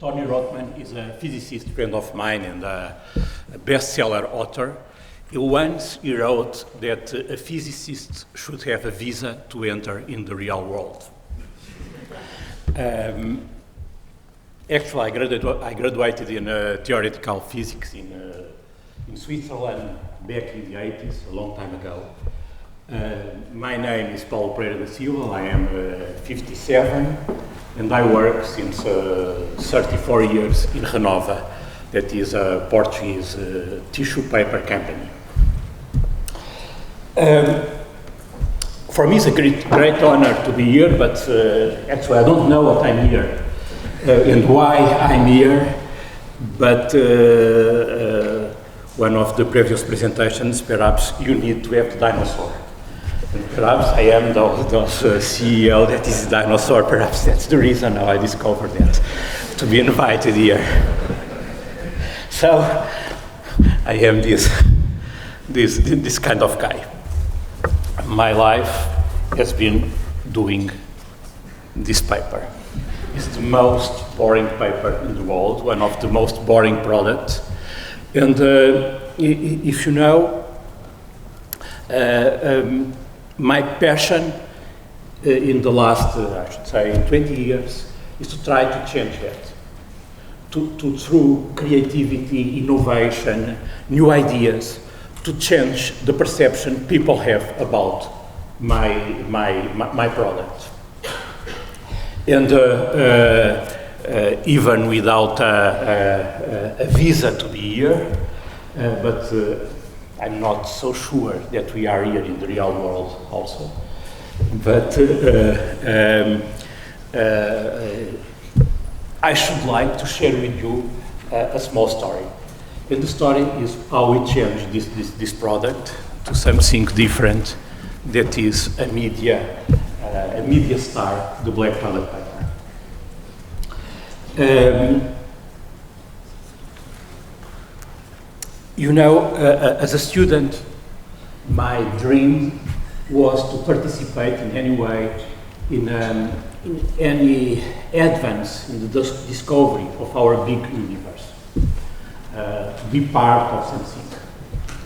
Tony Rothman is a physicist friend of mine and a bestseller author. He once wrote that a physicist should have a visa to enter in the real world. Actually, I graduated in theoretical physics in Switzerland back in the 80s, a long time ago. My name is PAULO Pereira da Silva. I am 57 and I work since 34 years in Renova, that is a Portuguese tissue paper company. For me it's a great honor to be here, but actually I don't know what I'm here and why I'm here, but one of the previous presentations, perhaps you need to have the dinosaur. And perhaps I am those CEO that is a dinosaur, perhaps that's the reason how I discovered that, to be invited here. So, I am this kind of guy. My life has been doing this paper. It's the most boring paper in the world, one of the most boring products. And if you know, my passion in the last, I should say, 20 years is to try to change that. Through creativity, innovation, new ideas, to change the perception people have about my product. And even without a visa to be here, but I'm not so sure that we are here in the real world also. But I should like to share with you a small story. And the story is how we changed this product to something different, that is a media star, the black toilet paper. You know, as a student, my dream was to participate in any way in any advance in the discovery of our big universe, be part of something.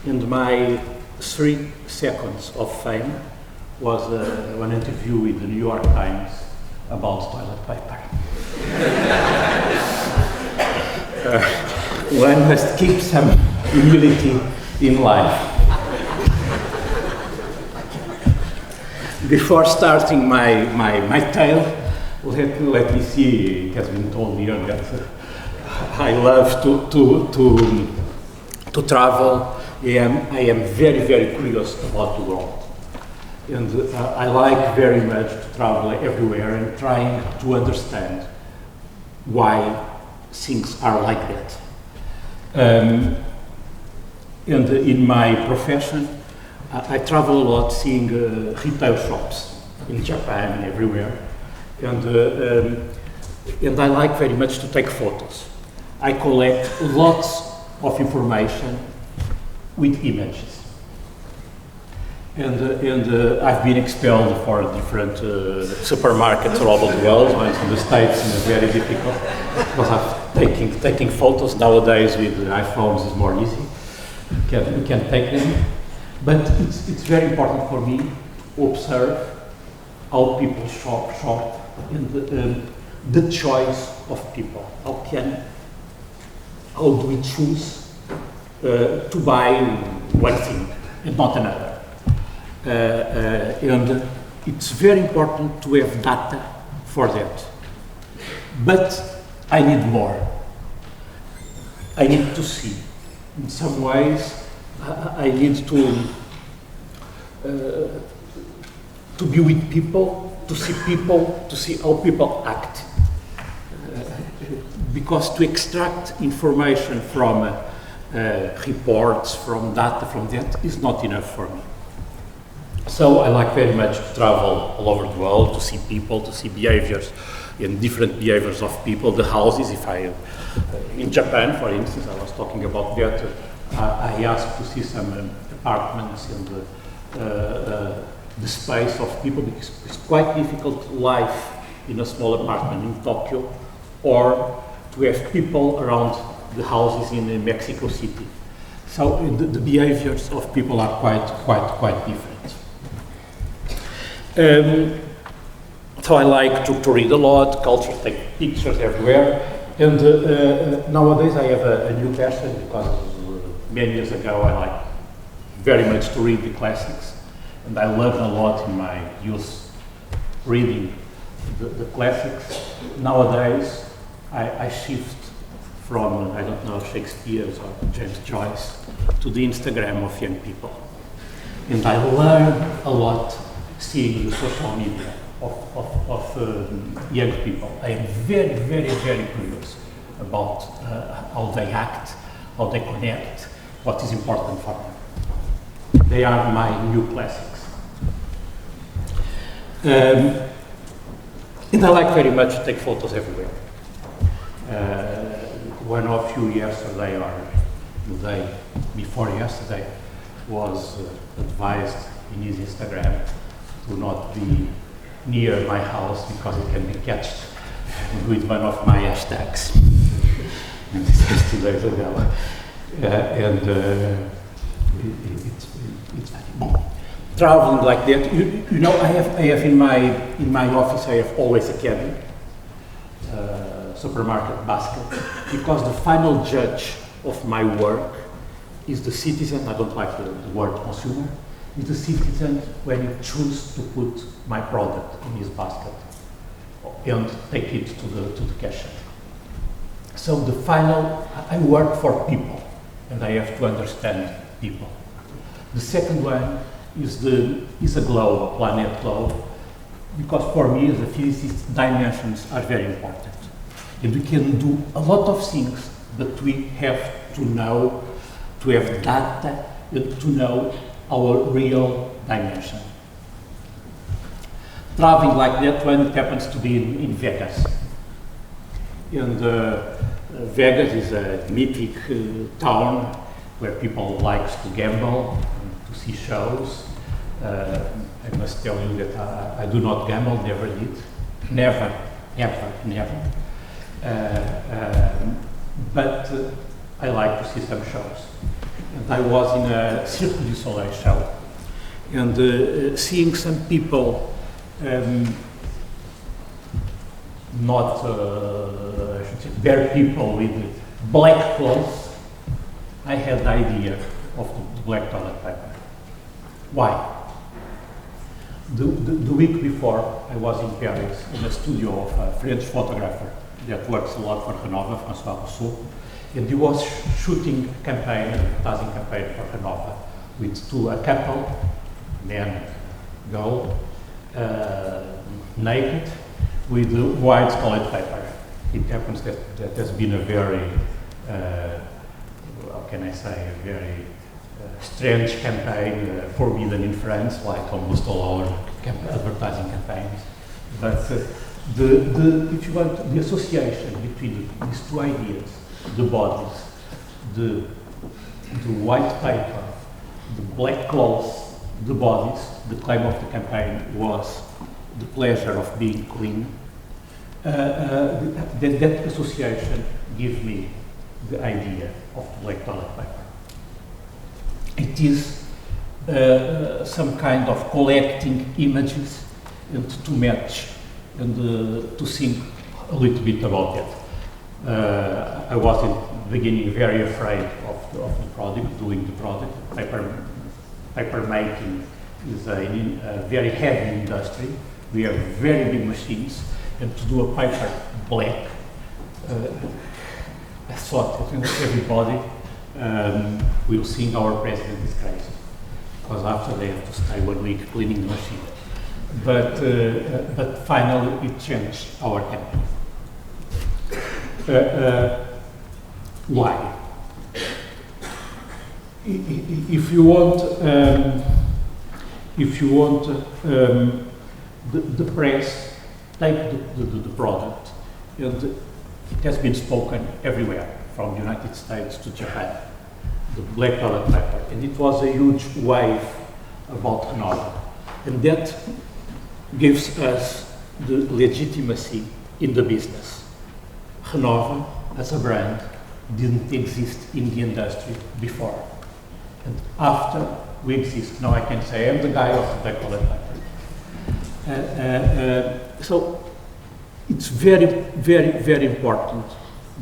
And my 3 seconds of fame was one interview with the New York Times about toilet paper. One must keep some humility in life. Before starting my tale, let me see, it has been told here that I love to travel. I am very, very curious about the world. And I like very much to travel everywhere and trying to understand why things are like that. And in my profession, I travel a lot seeing retail shops in Japan and everywhere. And I like very much to take photos. I collect lots of information with images. And I've been expelled for different supermarkets all over the world. Once in the States, and it's very difficult because I'm taking photos nowadays with iPhones is more easy. We can take them, but it's very important for me to observe how people shop and the choice of people. How do we choose to buy one thing and not another? And it's very important to have data for that. But I need more. I need to see. In some ways, I need to be with people, to see how people act. Because to extract information from reports, from data, from that is not enough for me. So I like very much to travel all over the world, to see people, to see behaviors and different behaviors of people, the houses. In Japan, for instance, I was talking about that, I asked to see some apartments and the space of people, because it's quite difficult life in a small apartment in Tokyo, or to have people around the houses in Mexico City. So the behaviors of people are quite different. So I like to read a lot, culture, take pictures everywhere, and nowadays I have a new passion because many years ago I liked very much to read the classics, and I learned a lot in my youth reading the classics. Nowadays I shift from, I don't know, Shakespeare or James Joyce to the Instagram of young people. And I learn a lot seeing the social media of young people. I am very curious about how they act, how they connect, what is important for them. They are my new classics. And I like very much to take photos everywhere. One of you yesterday, or the day before yesterday, was advised in his Instagram to not be near my house because it can be catched with one of my hashtags. And this is 2 days ago. It's very bon. Traveling like that, you know, I have in my office I have always a cabin, supermarket basket, because the final judge of my work is the citizen. I don't like the word consumer. Is the citizen when he chooses to put my product in his basket and take it to the cashier. So the final, I work for people and I have to understand people. The second one is a globe, a planet globe, because for me as a physicist, dimensions are very important. And we can do a lot of things, but we have to know, to have data, and to know our real dimension. Traveling like that when it happens to be in Vegas. And Vegas is a mythic town where people like to gamble, to see shows. I must tell you that I do not gamble, never did. Never, ever, never. But I like to see some shows. And I was in a Cirque du Soleil show, and seeing some people not, I should say, bare people with black clothes, I had the idea of the black toilet paper. Why? The week before, I was in Paris in a studio of a French photographer that works a lot for Renova, François Rousseau, and he was shooting a campaign, an advertising campaign for Renova, with a couple, man, girl, naked, with white toilet paper. It happens that has been a very, how can I say, a very strange campaign, forbidden in France, like almost all our advertising campaigns. But if you want, the association between these two ideas, the bodies, the white paper, the black clothes, the bodies, the claim of the campaign was the pleasure of being clean. That association gives me the idea of the black toilet paper. It is some kind of collecting images and to match and to think a little bit about it. I was in the beginning very afraid of the product, doing the product. Paper making is a very heavy industry. We have very big machines, and to do a paper black, I thought that everybody will think our president is crazy, because after they have to stay 1 week cleaning the machine. But finally it changed our company. Why? If you want, the press take the product, and it has been spoken everywhere, from the United States to Japan, the black toilet paper, and it was a huge wave about Renova, and that gives us the legitimacy in the business. Renova as a brand didn't exist in the industry before. And after we exist, now I can say I'm the guy of the toilet paper. So it's very, very, very important,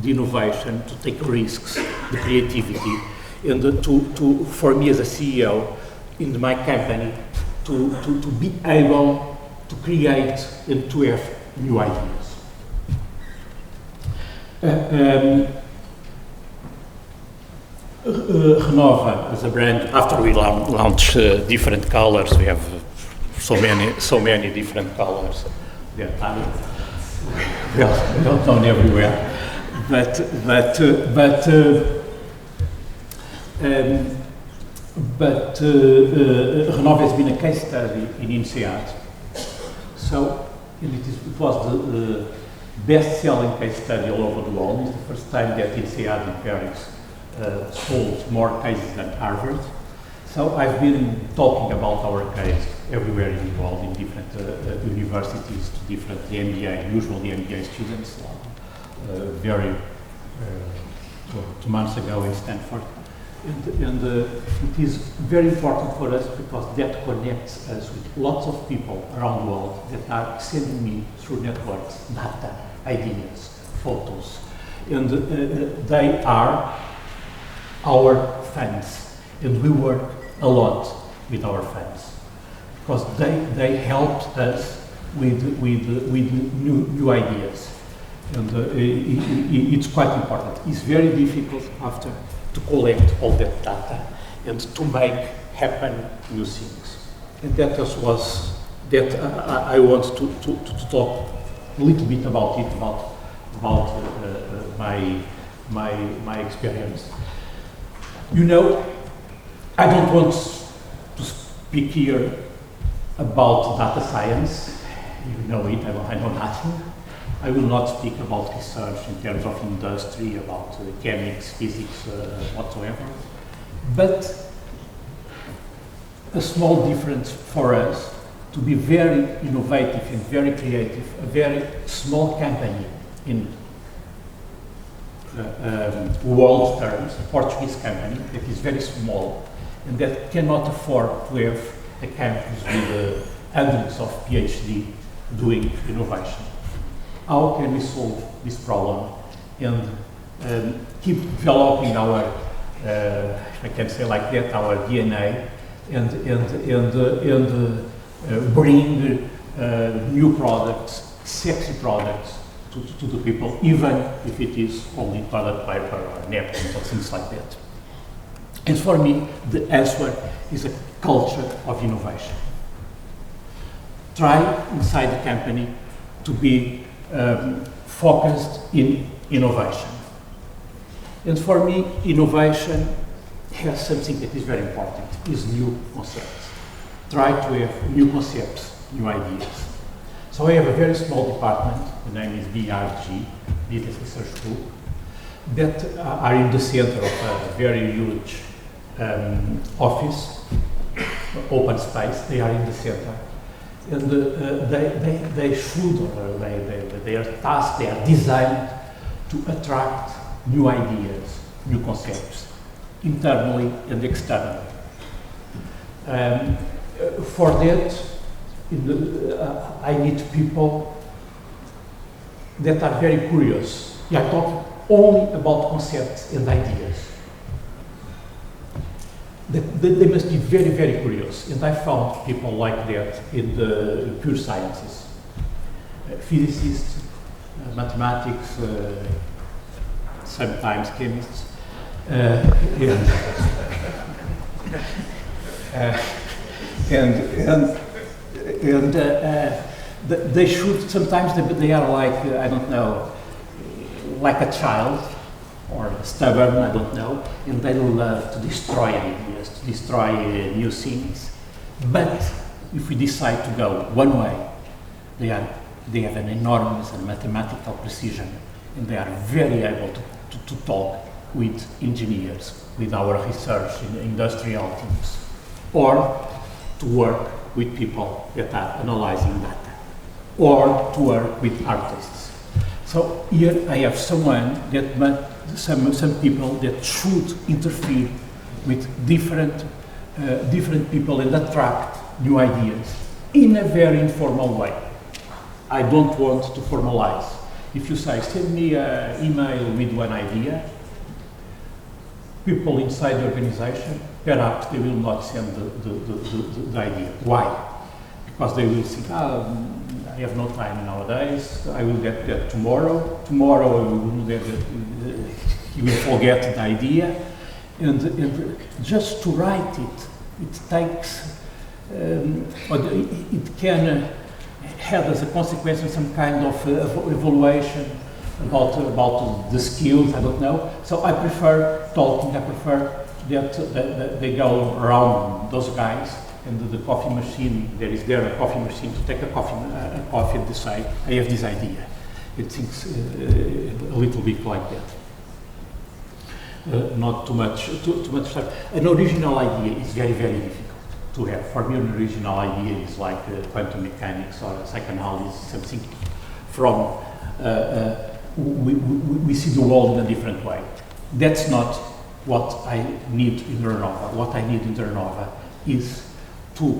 the innovation, to take risks, the creativity, and for me as a CEO in my company, to be able to create and to have new ideas. Renova as a brand, after we launch different colors, we have so many different colors that are well known everywhere. But Renova has been a case study in INSEAD. So it was the best-selling case study all over the world. It's the first time that INSEAD in Paris sold more cases than Harvard. So I've been talking about our case everywhere in the world, in different universities, to different MBA, usually MBA students. 2 months ago in Stanford. And it is very important for us because that connects us with lots of people around the world that are sending me through networks, data, ideas, photos. And they are our fans. And we work a lot with our fans because they helped us with new ideas. And it's quite important. It's very difficult after to collect all that data and to make happen new things. And that was that I want to talk a little bit about it, about my experience. You know, I don't want to speak here about data science. You know it. I know nothing. I will not speak about research in terms of industry, about chemics, physics, whatsoever. But a small difference for us to be very innovative and very creative, a very small company in world terms, a Portuguese company that is very small and that cannot afford to have a campus with hundreds of PhD doing innovation. How can we solve this problem and keep developing our, if I can say like that, our DNA and bring new products, sexy products to the people, even if it is only toilet paper or napkins or things like that. And for me, the answer is a culture of innovation. Try inside the company to be focused in innovation. And for me, innovation has something that is very important, is new concepts. Try to have new concepts, new ideas. So I have a very small department, the name is BRG, Business Research Group, that are in the center of a very huge office, open space. They are in the center. And they should, or they are tasked, they are designed to attract new ideas, new concepts, internally and externally. For that, I need people that are very curious. We are talking only about concepts and ideas. They must be very, very curious, and I found people like that in the pure sciences. Physicists, mathematics, sometimes chemists, they should, sometimes they are like, I don't know, like a child, or stubborn, I don't know, and they love to destroy ideas, to destroy new things. But if we decide to go one way, they have an enormous and mathematical precision, and they are very able to talk with engineers, with our research in industrial teams, or to work with people that are analyzing data, or to work with artists. So here I have someone that some people that should interfere with different people and attract new ideas in a very informal way. I don't want to formalize. If you say, send me an email with one idea, people inside the organization, perhaps they will not send the idea. Why? Because they will think, I have no time nowadays, I will get that tomorrow. Tomorrow I will get that, he will forget the idea. And just to write it takes, it can have as a consequence some kind of evaluation about the skills, I don't know. So I prefer talking, I prefer that they go around those guys and the coffee machine, there is a coffee machine to take a coffee and decide, I have this idea. It thinks a little bit like that. Not too much stuff. An original idea is very, very difficult to have. For me, an original idea is like quantum mechanics or psychoanalysis, something from, we see the world in a different way. That's not what I need in Renova. What I need in Renova is to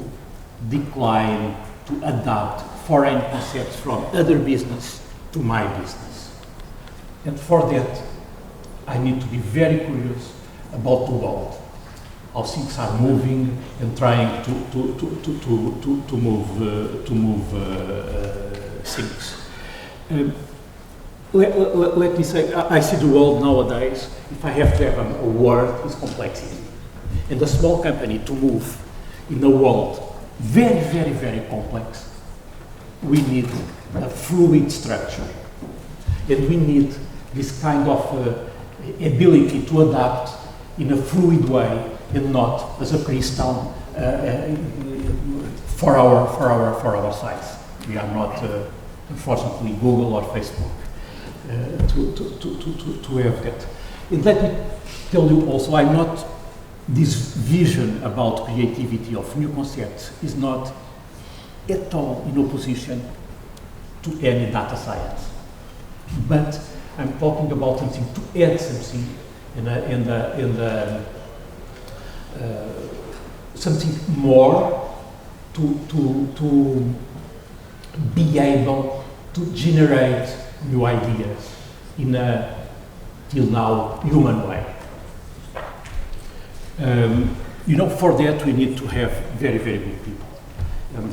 decline, to adapt foreign concepts from other business to my business. And for that, I need to be very curious about the world, how things are moving and trying to move things. Let me say, I see the world nowadays, if I have to have a word, is complexity. And a small company to move in a world very, very, very complex, we need a fluid structure. And we need this kind of ability to adapt in a fluid way and not as a crystal for our size. We are not, unfortunately, Google or Facebook to have that. And let me tell you also, I'm not, this vision about creativity of new concepts is not at all in opposition to any data science. But I'm talking about something to add something something more to be able to generate new ideas in a till now human way. You know, for that we need to have very, very good people. And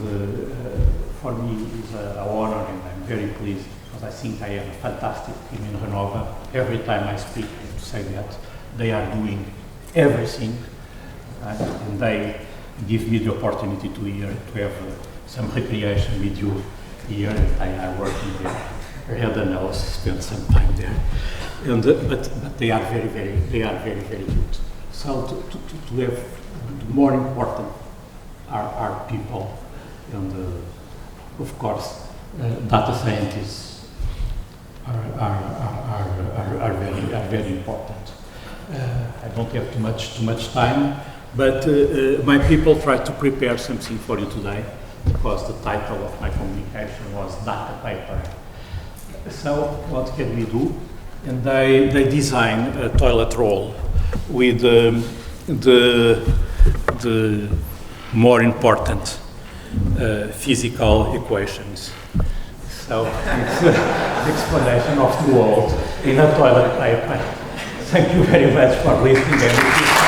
for me it's an honor, and I'm very pleased because I think I have a fantastic team in Renova. Every time I speak, I have to say that they are doing everything, and they give me the opportunity to have some recreation with you here. I work in there. I had a nose, spent some time there, and but they are very, very good. So to have, more important are people, and of course data scientists are very important. I don't have too much time, but my people tried to prepare something for you today, because the title of my communication was Data Paper. So what can we do? And they design a toilet roll with the more important physical equations. So it's the explanation of the world in a toilet paper. Thank you very much for listening.